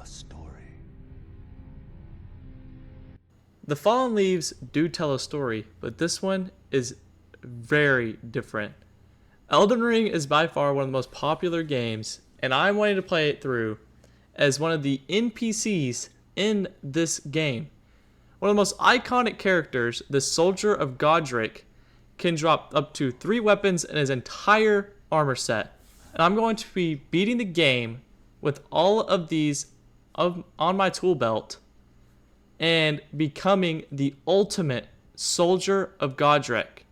a story. The Fallen Leaves do tell a story, but this one is very different. Elden Ring is by far one of the most popular games, and I'm wanting to play it through as one of the NPCs in this game. One of the most iconic characters, the Soldier of Godrick, can drop up to 3 weapons in his entire armor set. And I'm going to be beating the game with all of these on my tool belt and becoming the ultimate Soldier of Godrick.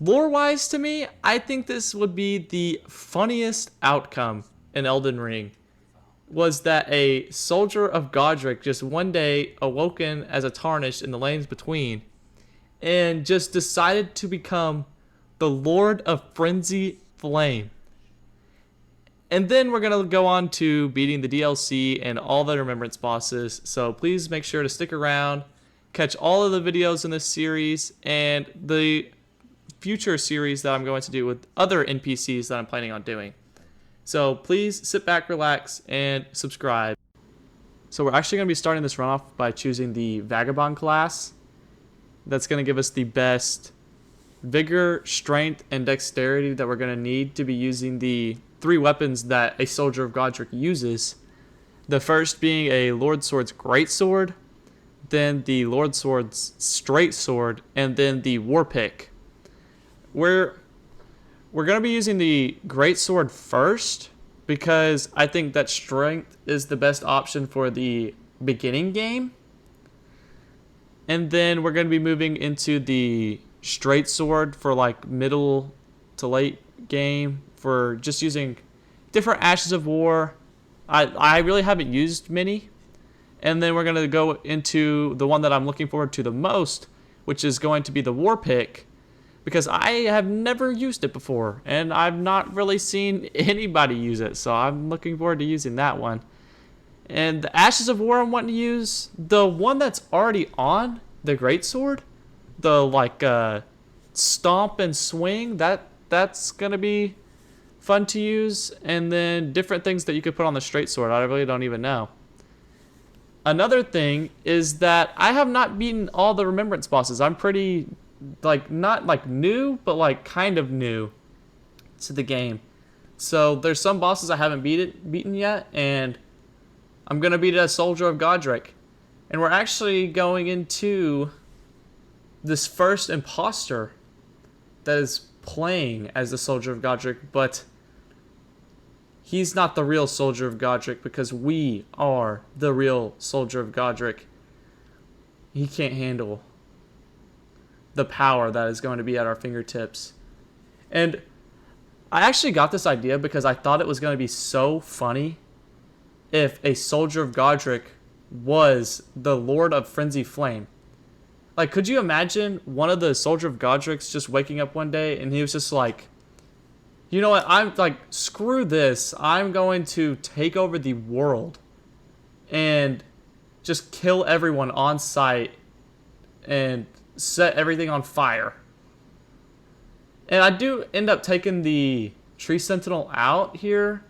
Lore-wise to me, I think this would be the funniest outcome in Elden Ring. Was that a Soldier of Godrick just one day awoken as a tarnished in the lanes between and just decided to become the Lord of Frenzy Flame. And then we're going to go on to beating the DLC and all the Remembrance bosses. So please make sure to stick around, catch all of the videos in this series and the future series that I'm going to do with other NPCs that I'm planning on doing. So please sit back, relax, and subscribe. So we're actually going to be starting this run off by choosing the Vagabond class. That's going to give us the best vigor, strength, and dexterity that we're going to need to be using the 3 weapons that a Soldier of Godrick uses. The first being a Lord Sword's Great Sword, then the Lord Sword's Straight Sword, and then the War Pick. We're going to be using the Great Sword first because I think that strength is the best option for the beginning game. And then we're going to be moving into the Straight Sword for like middle to late game for just using different Ashes of War. I really haven't used many. And then we're going to go into the one that I'm looking forward to the most, which is going to be the War Pick, because I have never used it before and I've not really seen anybody use it. So I'm looking forward to using that one. And the Ashes of War I'm wanting to use, the one that's already on the Greatsword, the like stomp and swing, that's gonna be fun to use. And then different things that you could put on the straight sword, I really don't even know. Another thing is that I have not beaten all the Remembrance bosses. I'm pretty like not like new, but like kind of new to the game. So there's some bosses I haven't beaten yet, and I'm going to beat a Soldier of Godrick. And we're actually going into this first imposter that is playing as the Soldier of Godrick, but he's not the real Soldier of Godrick because we are the real Soldier of Godrick. He can't handle the power that is going to be at our fingertips. And I actually got this idea because I thought it was going to be so funny if a Soldier of Godrick was the Lord of Frenzy Flame. Like, could you imagine one of the Soldier of Godricks just waking up one day and he was just like, you know what, I'm like, screw this. I'm going to take over the world and just kill everyone on sight and set everything on fire. And I do end up taking the Tree Sentinel out here.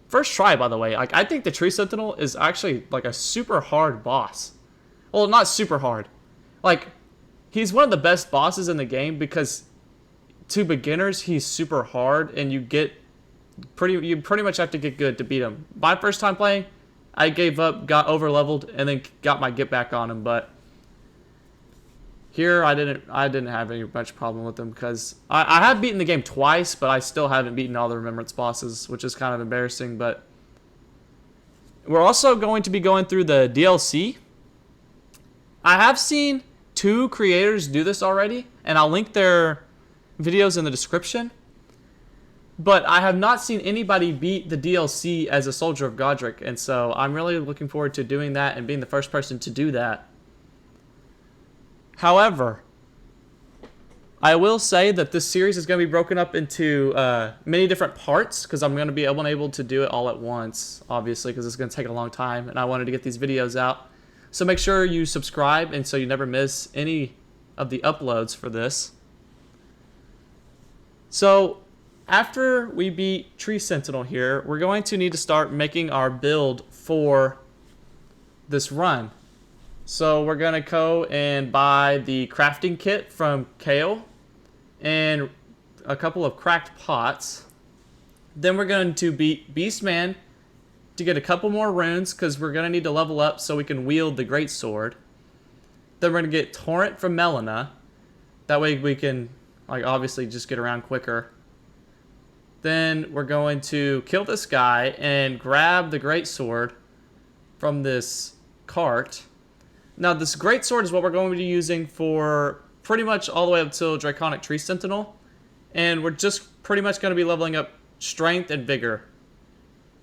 First try, by the way. Like, I think the Tree Sentinel is actually like a super hard boss. Well, not super hard. Like, he's one of the best bosses in the game because to beginners he's super hard, and you pretty much have to get good to beat him. My first time playing, I gave up, got over leveled, and then got my get back on him. But here I didn't have any much problem with him because I have beaten the game twice, but I still haven't beaten all the Remembrance bosses, which is kind of embarrassing. But we're also going to be going through the DLC. I have seen 2 creators do this already, and I'll link their videos in the description. But I have not seen anybody beat the DLC as a Soldier of Godrick, and so I'm really looking forward to doing that and being the first person to do that. However, I will say that this series is going to be broken up into many different parts because I'm going to be unable to do it all at once, obviously, because it's going to take a long time, and I wanted to get these videos out. So make sure you subscribe and so you never miss any of the uploads for this. So after we beat Tree Sentinel here, we're going to need to start making our build for this run. So we're going to go and buy the crafting kit from Kale and a couple of cracked pots. Then we're going to beat Beastman to get a couple more runes because we're going to need to level up so we can wield the greatsword. Then we're going to get Torrent from Melina. That way we can, like, obviously just get around quicker. Then we're going to kill this guy and grab the greatsword from this cart. Now, this greatsword is what we're going to be using for pretty much all the way up till Draconic Tree Sentinel. And we're just pretty much going to be leveling up strength and vigor,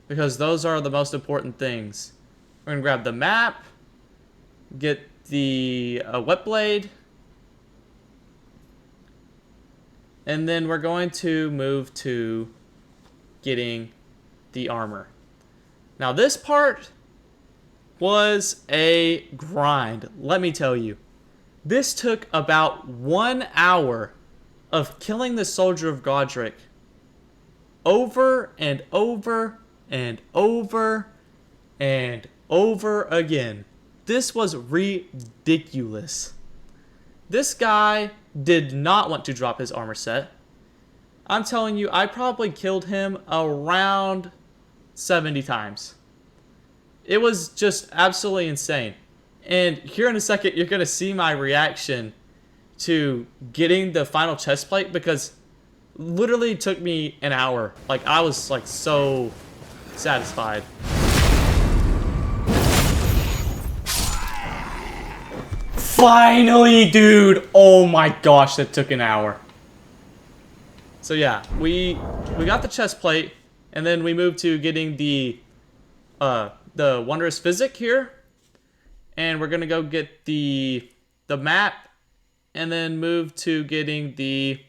because those are the most important things. We're going to grab the map, get the wet blade, and then we're going to move to getting the armor. Now this part was a grind, let me tell you. This took about 1 hour of killing the Soldier of Godrick over and over and over and over again. This was ridiculous. This guy did not want to drop his armor set. I'm telling you, I probably killed him around 70 times. It was just absolutely insane. And here in a second, you're going to see my reaction to getting the final chest plate, because literally it took me an hour. Like, I was like so satisfied. Finally, dude! Oh my gosh, that took an hour. So yeah, we got the chest plate, and then we moved to getting the Wondrous Physic here. And we're gonna go get the map, and then move to getting the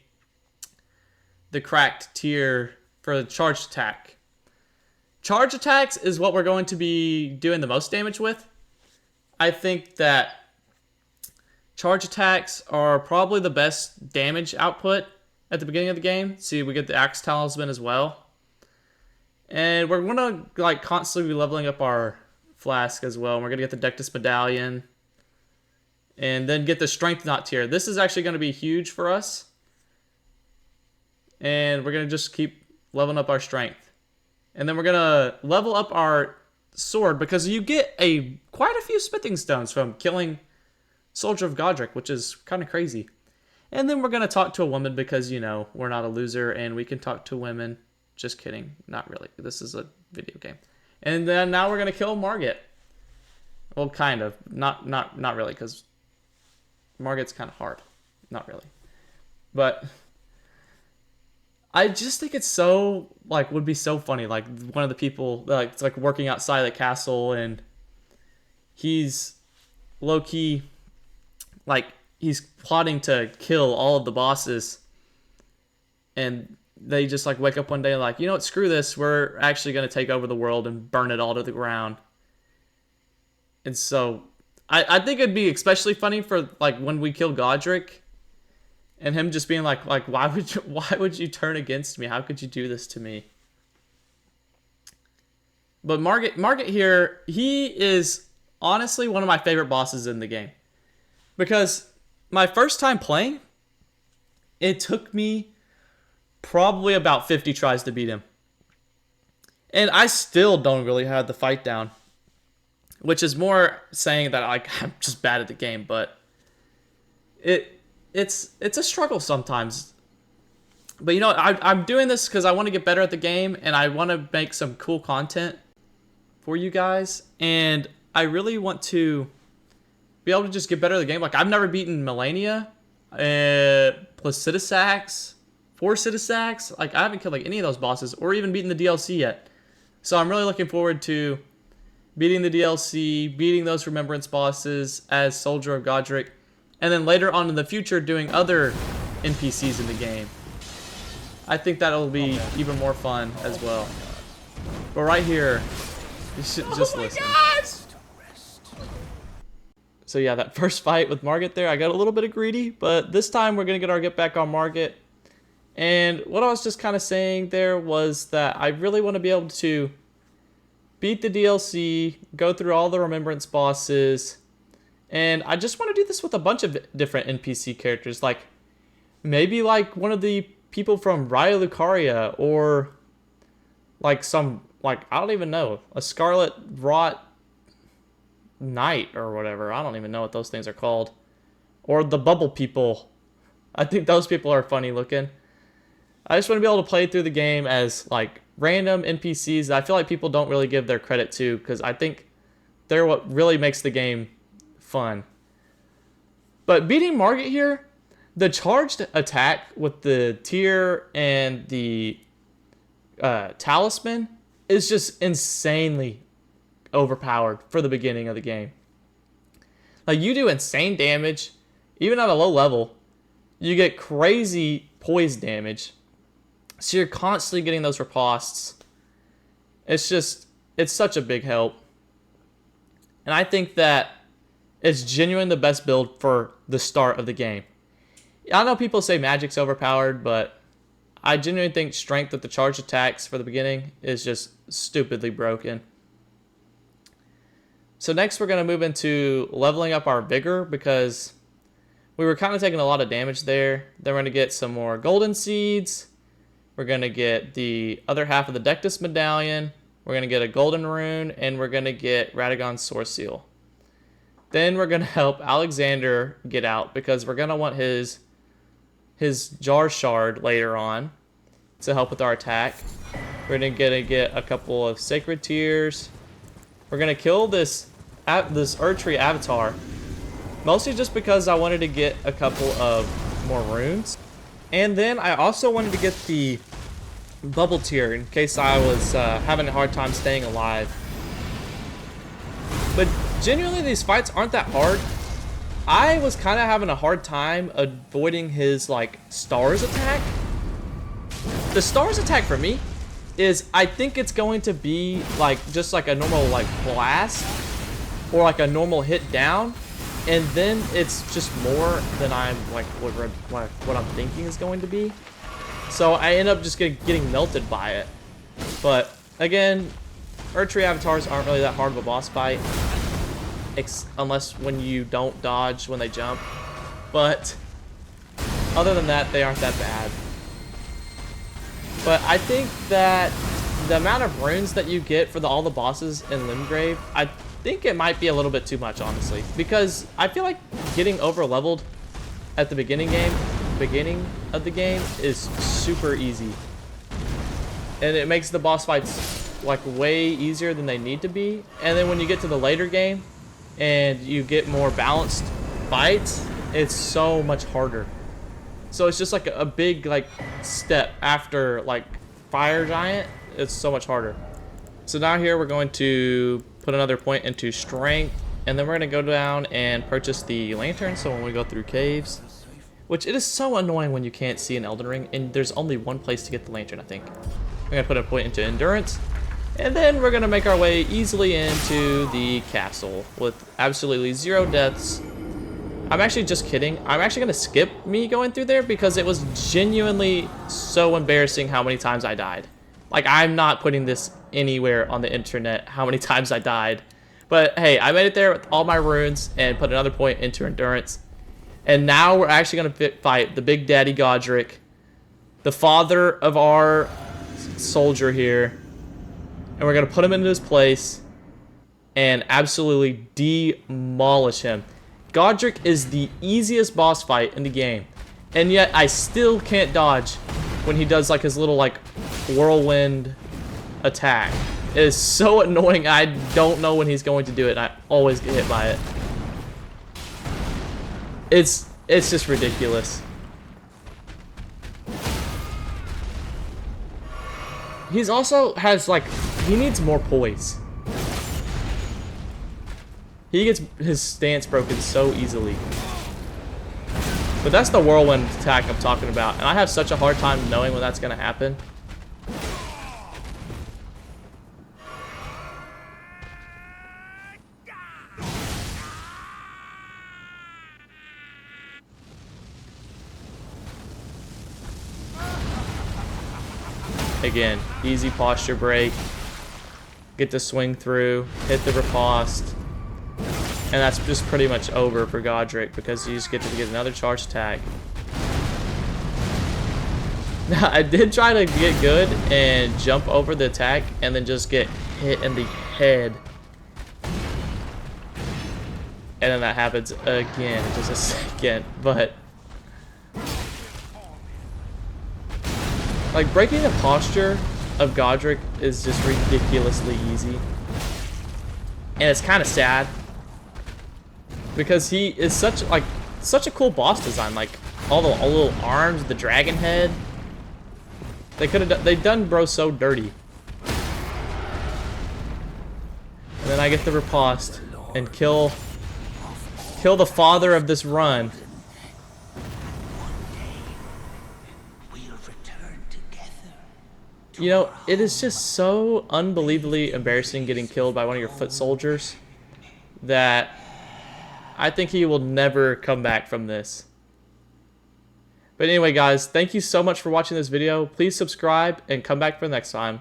cracked tier for the charge attack. Charge attacks is what we're going to be doing the most damage with. I think that charge attacks are probably the best damage output at the beginning of the game. See, we get the Axe Talisman as well. And we're going to like constantly be leveling up our flask as well. And we're going to get the Dectus Medallion. And then get the Strength Knot tier. This is actually going to be huge for us. And we're going to just keep leveling up our strength. And then we're going to level up our sword, because you get quite a few smithing stones from killing Soldier of Godrick, which is kind of crazy. And then we're going to talk to a woman, because, you know, we're not a loser and we can talk to women. Just kidding. Not really. This is a video game. And then now we're going to kill Margit. Well, kind of. Not really, because Margit's kind of hard. Not really. But I just think it's so, like, would be so funny. Like, one of the people, like, it's like working outside the castle, and he's low-key, like, he's plotting to kill all of the bosses, and they just, like, wake up one day like, you know what, screw this, we're actually going to take over the world and burn it all to the ground. And so I think it'd be especially funny for, like, when we kill Godrick, and him just being like, why would you turn against me? How could you do this to me? But Margit here, he is honestly one of my favorite bosses in the game. Because my first time playing, it took me probably about 50 tries to beat him. And I still don't really have the fight down. Which is more saying that, like, I'm just bad at the game, but it's a struggle sometimes. But, you know, I'm doing this because I want to get better at the game, and I want to make some cool content for you guys. And I really want to be able to just get better at the game. Like, I've never beaten Melania, Placidusax, Forcidusax. Like, I haven't killed, like, any of those bosses, or even beaten the DLC yet. So I'm really looking forward to beating the DLC, beating those Remembrance bosses as Soldier of Godrick, and then later on in the future doing other NPCs in the game. I think that'll be even more fun as well. But right here, you should just listen. So yeah, that first fight with Margit there, I got a little bit of greedy, but this time we're going to get our get back on Margit. And what I was just kind of saying there was that I really want to be able to beat the DLC, go through all the Remembrance bosses, and I just want to do this with a bunch of different NPC characters, like maybe like one of the people from Raya Lucaria, or like some, like, I don't even know, a Scarlet Rot Knight or whatever. I don't even know what those things are called. Or the Bubble People. I think those people are funny looking. I just want to be able to play through the game as like random NPCs that I feel like people don't really give their credit to, because I think they're what really makes the game fun. But beating Margit here, the charged attack with the tear and the talisman is just insanely overpowered for the beginning of the game. Like, you do insane damage, even at a low level. You get crazy poise damage, so you're constantly getting those ripostes. It's such a big help. And I think that it's genuinely the best build for the start of the game. I know people say magic's overpowered, but I genuinely think strength with the charged attacks for the beginning is just stupidly broken. So next we're going to move into leveling up our vigor, because we were kind of taking a lot of damage there. Then we're going to get some more golden seeds. We're going to get the other half of the Dectus medallion. We're going to get a golden rune, and we're going to get Radagon's source seal. Then we're going to help Alexander get out, because we're going to want his jar shard later on to help with our attack. We're going to get a couple of sacred tears. We're going to kill this Erdtree avatar, mostly just because I wanted to get a couple of more runes. And then I also wanted to get the bubble tear in case I was having a hard time staying alive. But genuinely, these fights aren't that hard. I was kind of having a hard time avoiding his like stars attack. The stars attack for me is, I think it's going to be like just like a normal like blast or like a normal hit down, and then it's just more than I'm like what I'm thinking is going to be. So I end up just getting melted by it. But again, Erdtree avatars aren't really that hard of a boss fight, unless when you don't dodge when they jump. But other than that, they aren't that bad. But I think that the amount of runes that you get for all the bosses in Limgrave, I think it might be a little bit too much, honestly. Because I feel like getting over leveled at the beginning of the game is super easy. And it makes the boss fights like way easier than they need to be. And then when you get to the later game and you get more balanced fights, it's so much harder. So it's just like a big like step after like Fire Giant. It's so much harder. So now here we're going to put another point into strength, and then we're going to go down and purchase the lantern, so when we go through caves, which it is so annoying when you can't see an Elden Ring and there's only one place to get the lantern, I think. We're going to put a point into endurance, and then we're going to make our way easily into the castle with absolutely 0 deaths. I'm actually just kidding. I'm actually going to skip me going through there because it was genuinely so embarrassing how many times I died. Like, I'm not putting this anywhere on the internet, how many times I died. But hey, I made it there with all my runes and put another point into endurance. And now we're actually going to fight the Big Daddy Godrick, the father of our soldier here. And we're going to put him into his place and absolutely demolish him. Godrick is the easiest boss fight in the game, and yet I still can't dodge when he does like his little like whirlwind attack. It is so annoying. I don't know when he's going to do it, and I always get hit by it. It's just ridiculous. He's also has like, he needs more poise. He gets his stance broken so easily. But that's the whirlwind attack I'm talking about, and I have such a hard time knowing when that's going to happen. again, easy posture break. Get to swing through, hit the riposte. And that's just pretty much over for Godrick because you just get to get another charge attack. Now, I did try to get good and jump over the attack and then just get hit in the head. And then that happens again in just a second, but like breaking the posture of Godrick is just ridiculously easy. And it's kind of sad because he is such a cool boss design, like all the little arms, the dragon head. They've done bro so dirty. And then I get the riposte and kill the father of this run. You know, it is just so unbelievably embarrassing getting killed by one of your foot soldiers that I think he will never come back from this. But anyway, guys, thank you so much for watching this video. Please subscribe and come back for the next time.